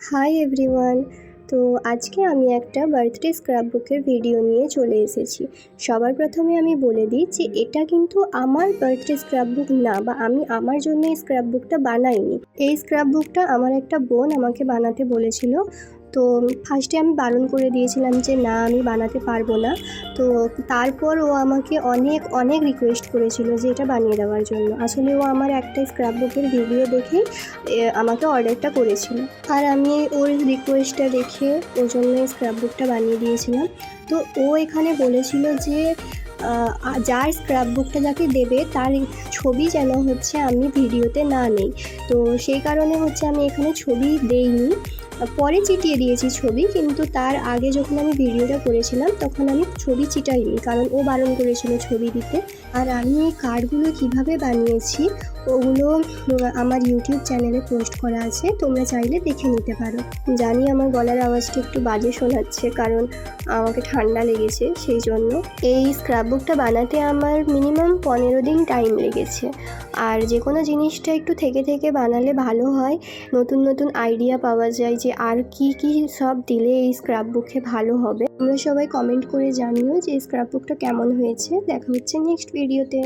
Hi everyone. তো আজকে আমি একটা বার্থডে স্ক্র্যাপ বুকের ভিডিও নিয়ে চলে এসেছি। সবার প্রথমে আমি বলে দিই যে এটা কিন্তু আমার বার্থডে স্ক্র্যাপ বুক না, বা আমি আমার জন্য এই স্ক্র্যাপ বুকটা বানাইনি। এই স্ক্র্যাপ বুকটা আমার একটা বোন আমাকে বানাতে বলেছিল। তো ফার্স্টে আমি বারণ করে দিয়েছিলাম যে না, আমি বানাতে পারবো না। তো তারপর ও আমাকে অনেক অনেক রিকোয়েস্ট করেছিল যে এটা বানিয়ে দেওয়ার জন্য। আসলে ও আমার একটা স্ক্র্যাপ বুকের ভিডিও দেখেই আমাকে অর্ডারটা করেছিল, আর আমি ওর রিকোয়েস্টটা রেখে ওর জন্য স্ক্র্যাপ বুকটা বানিয়ে দিয়েছিলাম। তো ও এখানে বলেছিল যে যার স্ক্র্যাপ বুকটা যাকে দেবে তার ছবি যেন হচ্ছে আমি ভিডিওতে না নেই। তো সেই কারণে হচ্ছে আমি এখানে ছবি দেইনি, পরে চিটিয়ে দিয়েছি ছবি, কিন্তু তার আগে যখন আমি ভিডিওটা করেছিলাম তখন আমি ছবি চিটাইনি, কারণ ও বারণ করেছিল ছবি দিতে। আর আমি এই কার্ডগুলো কীভাবে বানিয়েছি ওগুলো আমার ইউটিউব চ্যানেলে পোস্ট করা আছে, তোমরা চাইলে দেখে নিতে পারো। জানি আমার গলার আওয়াজটা একটু বাজে শোনাচ্ছে, কারণ আমাকে ঠান্ডা লেগেছে, সেই জন্য। এই স্ক্র্যাপ বুকটা বানাতে আমার মিনিমাম 15 দিন টাইম লেগেছে। আর যে কোনো জিনিসটা একটু থেকে থেকে বানালে ভালো হয়, নতুন নতুন আইডিয়া পাওয়া যায় যে আর কি কি সব দিলে এই স্ক্র্যাপ বুকে ভালো হবে। তোমরা সবাই কমেন্ট করে জানিও যে স্ক্র্যাপ বুকটা কেমন হয়েছে। দেখা হচ্ছে নেক্সট ভিডিওতে।